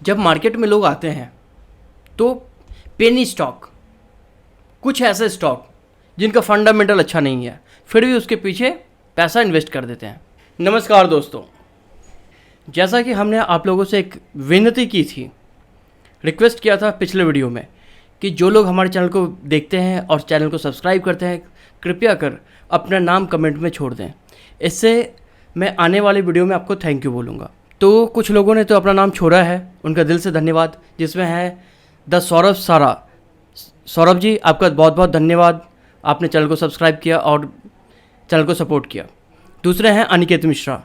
जब मार्केट में लोग आते हैं तो पेनी स्टॉक, कुछ ऐसे स्टॉक जिनका फंडामेंटल अच्छा नहीं है, फिर भी उसके पीछे पैसा इन्वेस्ट कर देते हैं। नमस्कार दोस्तों, जैसा कि हमने आप लोगों से एक विनती की थी, रिक्वेस्ट किया था पिछले वीडियो में कि जो लोग हमारे चैनल को देखते हैं और चैनल को सब्सक्राइब करते हैं, कृपया कर अपना नाम कमेंट में छोड़ दें। इससे मैं आने वाली वीडियो में आपको थैंक यू बोलूँगा। तो कुछ लोगों ने तो अपना नाम छोड़ा है, उनका दिल से धन्यवाद। जिसमें है द सौरभ सारा। सौरभ जी, आपका बहुत बहुत धन्यवाद, आपने चैनल को सब्सक्राइब किया और चैनल को सपोर्ट किया। दूसरे हैं अनिकेत मिश्रा।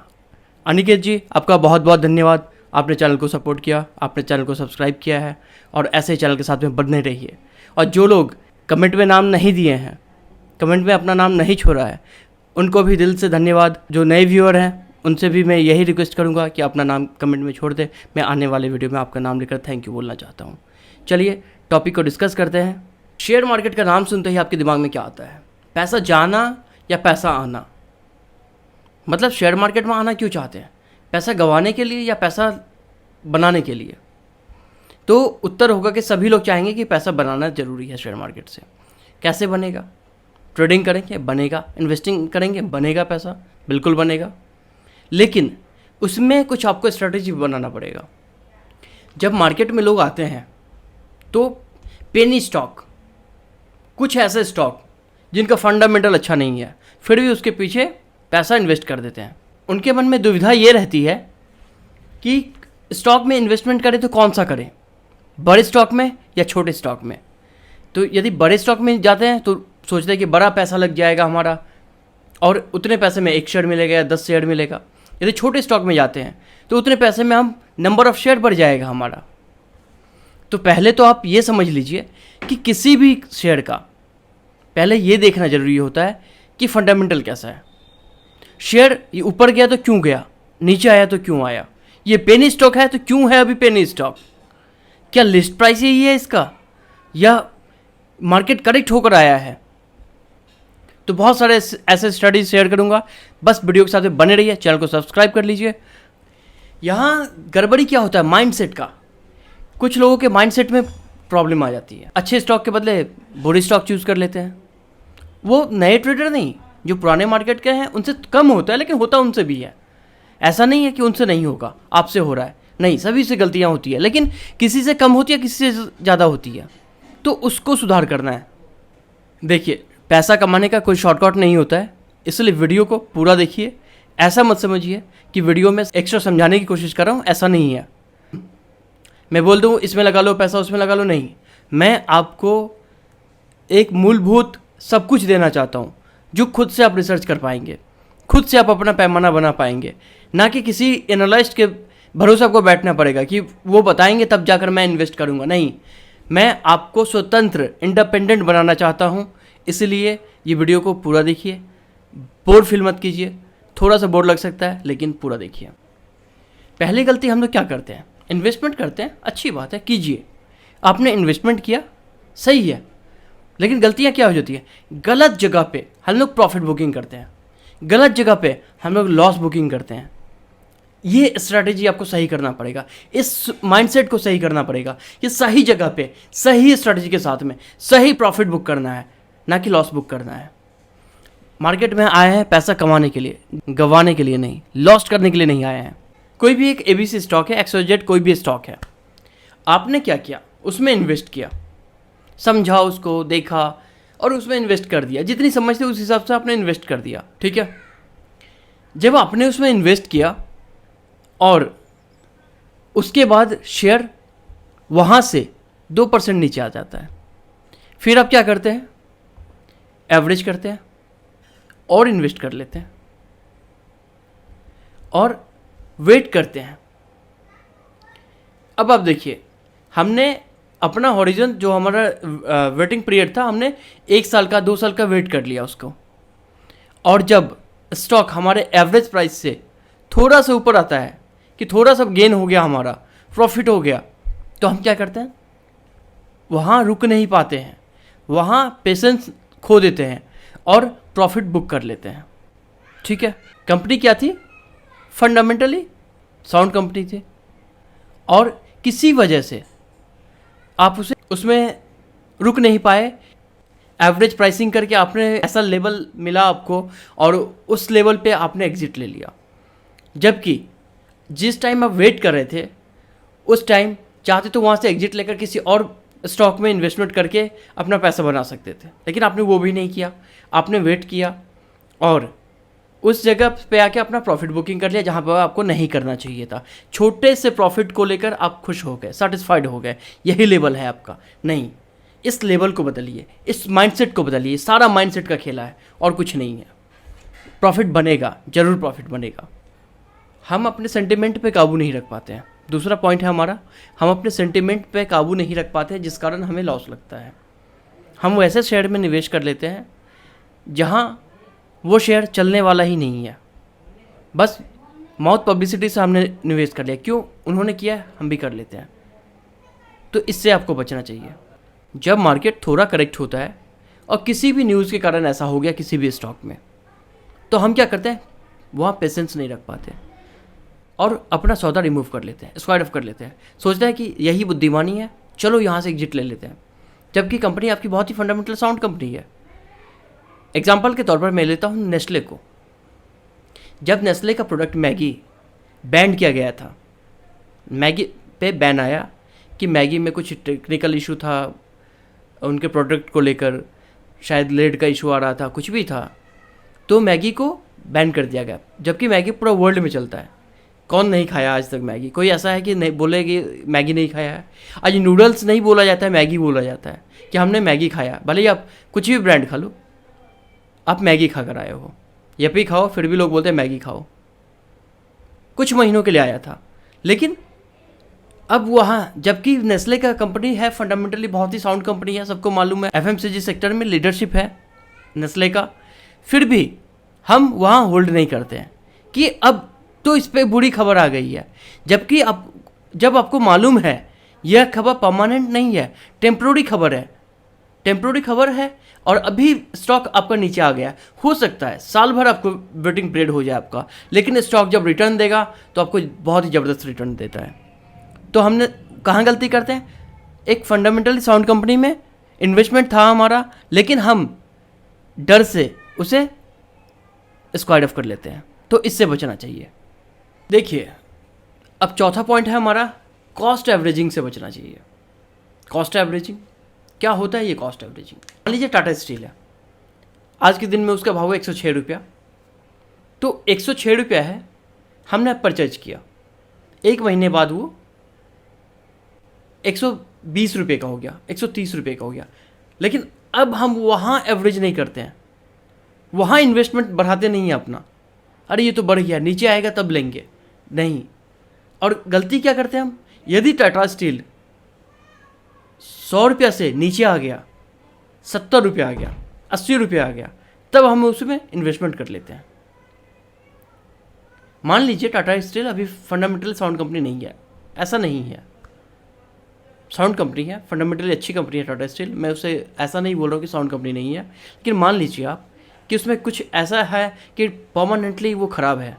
अनिकेत जी, आपका बहुत बहुत धन्यवाद, आपने चैनल को सपोर्ट किया, आपने चैनल को सब्सक्राइब किया है और ऐसे ही चैनल के साथ में बने रहिए। और जो लोग कमेंट में नाम नहीं दिए हैं, कमेंट में अपना नाम नहीं छोड़ा है, उनको भी दिल से धन्यवाद। जो नए व्यूअर हैं उनसे भी मैं यही रिक्वेस्ट करूंगा कि अपना नाम कमेंट में छोड़ दें। मैं आने वाले वीडियो में आपका नाम लेकर थैंक यू बोलना चाहता हूं। चलिए टॉपिक को डिस्कस करते हैं। शेयर मार्केट का नाम सुनते ही आपके दिमाग में क्या आता है? पैसा जाना या पैसा आना? मतलब शेयर मार्केट में आना क्यों चाहते हैं? पैसा गंवाने के लिए या पैसा बनाने के लिए? तो उत्तर होगा कि सभी लोग चाहेंगे कि पैसा बनाना ज़रूरी है शेयर मार्केट से। कैसे बनेगा? ट्रेडिंग करेंगे बनेगा, इन्वेस्टिंग करेंगे बनेगा, पैसा बिल्कुल बनेगा, लेकिन उसमें कुछ आपको स्ट्रेटेजी बनाना पड़ेगा। जब मार्केट में लोग आते हैं तो पेनी स्टॉक, कुछ ऐसे स्टॉक जिनका फंडामेंटल अच्छा नहीं है, फिर भी उसके पीछे पैसा इन्वेस्ट कर देते हैं। उनके मन में दुविधा ये रहती है कि स्टॉक में इन्वेस्टमेंट करें तो कौन सा करें, बड़े स्टॉक में या छोटे स्टॉक में। तो यदि बड़े स्टॉक में जाते हैं तो सोचते हैं कि बड़ा पैसा लग जाएगा हमारा और उतने पैसे में 1 शेयर मिलेगा या 10 शेयर मिलेगा। यदि छोटे स्टॉक में जाते हैं तो उतने पैसे में हम नंबर ऑफ़ शेयर बढ़ जाएगा हमारा। तो पहले तो आप ये समझ लीजिए कि किसी भी शेयर का पहले ये देखना ज़रूरी होता है कि फंडामेंटल कैसा है। शेयर ये ऊपर गया तो क्यों गया, नीचे आया तो क्यों आया, ये पेनी स्टॉक है तो क्यों है अभी पेनी स्टॉक, क्या लिस्ट प्राइस यही है इसका या मार्केट करेक्ट होकर आया है। तो बहुत सारे ऐसे स्टडीज शेयर करूंगा, बस वीडियो के साथ में बने रहिए, चैनल को सब्सक्राइब कर लीजिए। यहाँ गड़बड़ी क्या होता है माइंडसेट का, कुछ लोगों के माइंडसेट में प्रॉब्लम आ जाती है। अच्छे स्टॉक के बदले बुरे स्टॉक चूज़ कर लेते हैं। वो नए ट्रेडर नहीं, जो पुराने मार्केट के हैं उनसे कम होता है, लेकिन होता उनसे भी है। ऐसा नहीं है कि उनसे नहीं होगा, आपसे हो रहा है, नहीं, सभी से गलतियाँ होती है, लेकिन किसी से कम होती है, किसी से ज़्यादा होती है, तो उसको सुधार करना है। देखिए, पैसा कमाने का कोई शॉर्टकट नहीं होता है, इसलिए वीडियो को पूरा देखिए। ऐसा मत समझिए कि वीडियो में एक्स्ट्रा समझाने की कोशिश कर रहा हूँ, ऐसा नहीं है। मैं बोल दूँ इसमें लगा लो पैसा, उसमें लगा लो, नहीं। मैं आपको एक मूलभूत सब कुछ देना चाहता हूँ जो खुद से आप रिसर्च कर पाएंगे, खुद से आप अपना पैमाना बना पाएंगे, ना कि किसी एनालिस्ट के भरोसे आपको बैठना पड़ेगा कि वो बताएंगे तब जाकर मैं इन्वेस्ट करूँगा। नहीं, मैं आपको स्वतंत्र इंडिपेंडेंट बनाना चाहता हूँ, इसलिए ये वीडियो को पूरा देखिए। बोर फील मत कीजिए, थोड़ा सा बोर लग सकता है लेकिन पूरा देखिए। पहली गलती हम लोग क्या करते हैं, इन्वेस्टमेंट करते हैं, अच्छी बात है, कीजिए। आपने इन्वेस्टमेंट किया, सही है, लेकिन गलतियाँ क्या हो जाती है, गलत जगह पे हम लोग प्रॉफिट बुकिंग करते हैं, गलत जगह पे हम लोग लॉस बुकिंग करते हैं। ये स्ट्रैटेजी आपको सही करना पड़ेगा, इस माइंडसेट को सही करना पड़ेगा कि सही जगह पे सही स्ट्रैटेजी के साथ में सही प्रॉफिट बुक करना है, ना कि लॉस बुक करना है। मार्केट में आए हैं पैसा कमाने के लिए, गंवाने के लिए नहीं, लॉस करने के लिए नहीं आए हैं। कोई भी एक ABC स्टॉक है, XYZ कोई भी स्टॉक है, आपने क्या किया, उसमें इन्वेस्ट किया, समझा उसको, देखा और उसमें इन्वेस्ट कर दिया। जितनी समझ थी उस हिसाब से आपने इन्वेस्ट कर दिया, ठीक है। जब आपने उसमें इन्वेस्ट किया और उसके बाद शेयर वहाँ से 2% नीचे आ जाता है, फिर आप क्या करते हैं, एवरेज करते हैं और इन्वेस्ट कर लेते हैं और वेट करते हैं। अब आप देखिए, हमने अपना हॉरिजन जो हमारा वेटिंग पीरियड था, हमने 1 साल का 2 साल का वेट कर लिया उसको, और जब स्टॉक हमारे एवरेज प्राइस से थोड़ा सा ऊपर आता है कि थोड़ा सा गेन हो गया, हमारा प्रॉफिट हो गया, तो हम क्या करते हैं, वहाँ रुक नहीं पाते हैं, वहाँ पेशेंस खो देते हैं और प्रॉफिट बुक कर लेते हैं, ठीक है। कंपनी क्या थी, फंडामेंटली साउंड कंपनी थी और किसी वजह से आप उसमें रुक नहीं पाए, एवरेज प्राइसिंग करके आपने ऐसा लेवल मिला आपको और उस लेवल पे आपने एग्जिट ले लिया, जबकि जिस टाइम आप वेट कर रहे थे उस टाइम चाहते तो वहाँ से एग्जिट लेकर किसी और स्टॉक में इन्वेस्टमेंट करके अपना पैसा बना सकते थे, लेकिन आपने वो भी नहीं किया। आपने वेट किया और उस जगह पे आके अपना प्रॉफिट बुकिंग कर लिया जहाँ पर आपको नहीं करना चाहिए था। छोटे से प्रॉफिट को लेकर आप खुश हो गए, सेटिस्फाइड हो गए, यही लेवल है आपका। नहीं, इस लेवल को बदलिए, इस माइंडसेट को बदलिए। सारा माइंडसेट का खेला है और कुछ नहीं है। प्रॉफिट बनेगा, ज़रूर प्रॉफिट बनेगा। हम अपने सेंटिमेंट पे काबू नहीं रख पाते हैं। दूसरा पॉइंट है हमारा, हम अपने सेंटिमेंट पे काबू नहीं रख पाते हैं, जिस कारण हमें लॉस लगता है। हम वैसे शेयर में निवेश कर लेते हैं जहाँ वो शेयर चलने वाला ही नहीं है, बस माउथ पब्लिसिटी से हमने निवेश कर लिया। क्यों? उन्होंने किया, हम भी कर लेते हैं। तो इससे आपको बचना चाहिए। जब मार्केट थोड़ा करेक्ट होता है और किसी भी न्यूज़ के कारण ऐसा हो गया किसी भी स्टॉक में, तो हम क्या करते हैं, वहाँ पेशेंस नहीं रख पाते और अपना सौदा रिमूव कर लेते हैं, स्क्वाइड ऑफ कर लेते हैं। सोचते हैं कि यही बुद्धिमानी है, चलो यहाँ से एग्जिट ले लेते हैं, जबकि कंपनी आपकी बहुत ही फंडामेंटल साउंड कंपनी है। एग्जाम्पल के तौर पर मैं लेता हूँ नेस्ले को। जब नेस्ले का प्रोडक्ट मैगी बैन किया गया था, मैगी पे बैन आया कि मैगी में कुछ टेक्निकल इशू था, उनके प्रोडक्ट को लेकर शायद लेड का इशू आ रहा था, कुछ भी था, तो मैगी को बैन कर दिया गया। जबकि मैगी पूरा वर्ल्ड में चलता है। कौन नहीं खाया आज तक मैगी? कोई ऐसा है कि नहीं बोले कि मैगी नहीं खाया है? आज नूडल्स नहीं बोला जाता है, मैगी बोला जाता है कि हमने मैगी खाया। भले ही आप कुछ भी ब्रांड खा लो, आप मैगी खा कर आए हो, यपी खाओ, फिर भी लोग बोलते हैं मैगी खाओ। कुछ महीनों के लिए आया था, लेकिन अब वहाँ, जबकि नेस्ले का कंपनी है, फंडामेंटली बहुत ही साउंड कंपनी है, सबको मालूम है, एफएमसीजी सेक्टर में लीडरशिप है नेस्ले का, फिर भी हम वहाँ होल्ड नहीं करते हैं कि अब तो इस पर बुरी खबर आ गई है। जबकि जब आपको मालूम है यह खबर परमानेंट नहीं है, टेम्प्रोरी खबर है और अभी स्टॉक आपका नीचे आ गया, हो सकता है साल भर आपको वेटिंग पीरियड हो जाए आपका, लेकिन स्टॉक जब रिटर्न देगा तो आपको बहुत ही ज़बरदस्त रिटर्न देता है। तो हमने कहाँ गलती करते हैं? एक फंडामेंटली साउंड कंपनी में इन्वेस्टमेंट था हमारा, लेकिन हम डर से उसे स्क्वाइड ऑफ कर लेते हैं। तो इससे बचना चाहिए। देखिए, अब चौथा पॉइंट है हमारा, कॉस्ट एवरेजिंग से बचना चाहिए। कॉस्ट एवरेजिंग क्या होता है? ये कॉस्ट एवरेजिंग, मान लीजिए टाटा स्टील है, आज के दिन में उसका भाव है 106 रुपया, तो 106 रुपया है, हमने परचेज किया, एक महीने बाद वो 120 रुपये का हो गया, 130 रुपये का हो गया। लेकिन अब हम वहाँ एवरेज नहीं करते हैं, वहाँ इन्वेस्टमेंट बढ़ाते नहीं हैं अपना, अरे ये तो बढ़ गया, नीचे आएगा तब लेंगे, नहीं। और गलती क्या करते हैं हम? यदि टाटा स्टील 100 रुपया से नीचे आ गया, 70 रुपया आ गया, 80 रुपया आ गया, तब हम उसमें इन्वेस्टमेंट कर लेते हैं। मान लीजिए टाटा स्टील अभी फंडामेंटल साउंड कंपनी नहीं है, ऐसा नहीं है, साउंड कंपनी है, फंडामेंटली अच्छी कंपनी है टाटा स्टील, मैं उसे ऐसा नहीं बोल रहा हूँ कि साउंड कंपनी नहीं है, लेकिन मान लीजिए आप कि उसमें कुछ ऐसा है कि परमानेंटली वो ख़राब है।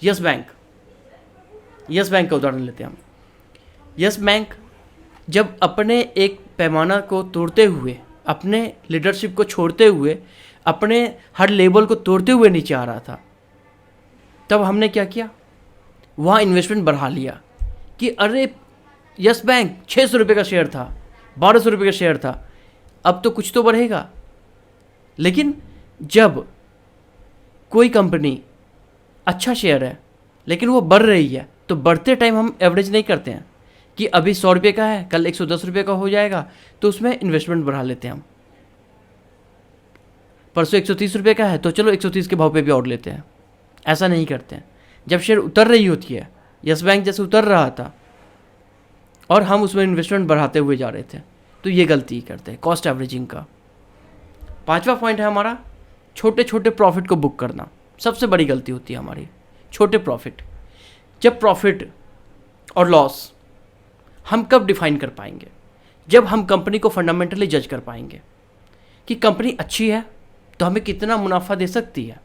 यस बैंक का उदाहरण लेते हैं हम। यस बैंक जब अपने एक पैमाना को तोड़ते हुए, अपने लीडरशिप को छोड़ते हुए, अपने हर लेवल को तोड़ते हुए नीचे आ रहा था, तब हमने क्या किया? वहाँ इन्वेस्टमेंट बढ़ा लिया कि अरे यस बैंक 600 रुपये का शेयर था, 1200 रुपये का शेयर था, अब तो कुछ तो बढ़ेगा। लेकिन जब कोई कंपनी अच्छा शेयर है लेकिन वो बढ़ रही है, तो बढ़ते टाइम हम एवरेज नहीं करते हैं कि अभी 100 रुपये का है, कल 110 रुपये का हो जाएगा, तो उसमें इन्वेस्टमेंट बढ़ा लेते हैं हम। परसों 130 रुपये का है तो चलो 130 के भाव पे भी और लेते हैं, ऐसा नहीं करते हैं। जब शेयर उतर रही होती है, यस बैंक जैसे उतर रहा था और हम उसमें इन्वेस्टमेंट बढ़ाते हुए जा रहे थे, तो ये गलती करते हैं कॉस्ट एवरेजिंग का। पांचवा पॉइंट है हमारा, छोटे छोटे प्रॉफिट को बुक करना। सबसे बड़ी गलती होती है हमारी छोटे प्रॉफिट। जब प्रॉफिट और लॉस हम कब डिफाइन कर पाएंगे? जब हम कंपनी को फंडामेंटली जज कर पाएंगे कि कंपनी अच्छी है तो हमें कितना मुनाफा दे सकती है,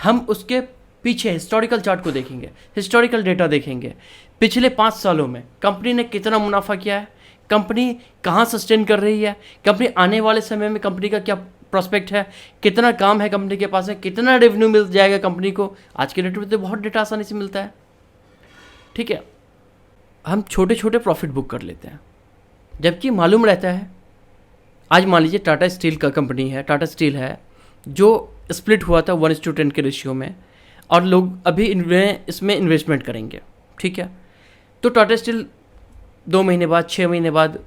हम उसके पीछे हिस्टोरिकल चार्ट को देखेंगे, हिस्टोरिकल डेटा देखेंगे, पिछले 5 सालों में कंपनी ने कितना मुनाफा किया है, कंपनी कहाँ सस्टेन कर रही है, कंपनी आने वाले समय में कंपनी का क्या प्रोस्पेक्ट है, कितना काम है कंपनी के पास है, कितना रेवेन्यू मिल जाएगा कंपनी को। आज के डेट में तो बहुत डेटा आसानी से मिलता है, ठीक है। हम छोटे छोटे प्रॉफिट बुक कर लेते हैं, जबकि मालूम रहता है, आज मान लीजिए टाटा स्टील का कंपनी है, टाटा स्टील है, जो स्प्लिट हुआ था 1:10 के रेशियो में, और लोग अभी इसमें इन्वेस्टमेंट करेंगे, ठीक है। तो टाटा स्टील 2 महीने बाद, 6 महीने बाद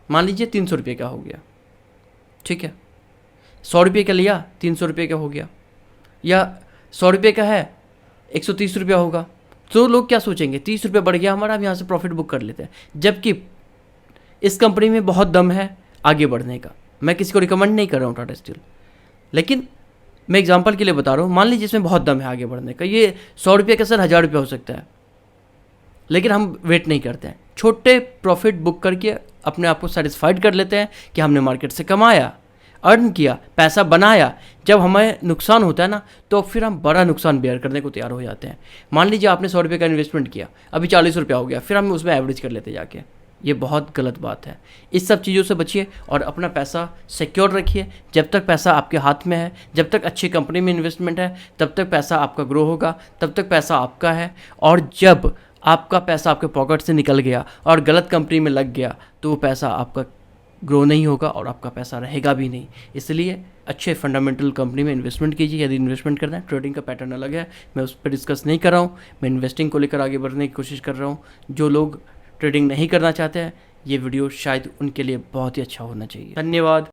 मान लीजिए 300 रुपये का हो गया, ठीक है। 100 रुपये का लिया, 300 रुपये का हो गया, या 100 रुपये का है 130 रुपया होगा। तो लोग क्या सोचेंगे, 30 रुपये बढ़ गया हमारा, हम यहाँ से प्रॉफिट बुक कर लेते हैं। जबकि इस कंपनी में बहुत दम है आगे बढ़ने का। मैं किसी को रिकमेंड नहीं कर रहा हूँ टाटा स्टील, लेकिन मैं एग्जांपल के लिए बता रहा हूँ। मान लीजिए इसमें बहुत दम है आगे बढ़ने का, ये 100 रुपये का सर 1000 रुपये हो सकता है, लेकिन हम वेट नहीं करते हैं। छोटे प्रॉफिट बुक करके अपने आप को सेटिस्फाइड कर लेते हैं कि हमने मार्केट से कमाया, अर्न किया, पैसा बनाया। जब हमें नुकसान होता है ना, तो फिर हम बड़ा नुकसान बेयर करने को तैयार हो जाते हैं। मान लीजिए आपने 100 रुपये का इन्वेस्टमेंट किया, अभी 40 रुपया हो गया, फिर हम उसमें एवरेज कर लेते जाके। ये बहुत गलत बात है। इस सब चीज़ों से बचिए और अपना पैसा सिक्योर रखिए। जब तक पैसा आपके हाथ में है, जब तक अच्छी कंपनी में इन्वेस्टमेंट है, तब तक पैसा आपका ग्रो होगा, तब तक पैसा आपका है। और जब आपका पैसा आपके पॉकेट से निकल गया और गलत कंपनी में लग गया, तो वो पैसा आपका ग्रो नहीं होगा और आपका पैसा रहेगा भी नहीं। इसलिए अच्छे फंडामेंटल कंपनी में इन्वेस्टमेंट कीजिए यदि इन्वेस्टमेंट करना है। ट्रेडिंग का पैटर्न अलग है, मैं उस पर डिस्कस नहीं कर रहा हूँ। मैं इन्वेस्टिंग को लेकर आगे बढ़ने की कोशिश कर रहा हूँ। जो लोग ट्रेडिंग नहीं करना चाहते हैं, ये वीडियो शायद उनके लिए बहुत ही अच्छा होना चाहिए। धन्यवाद।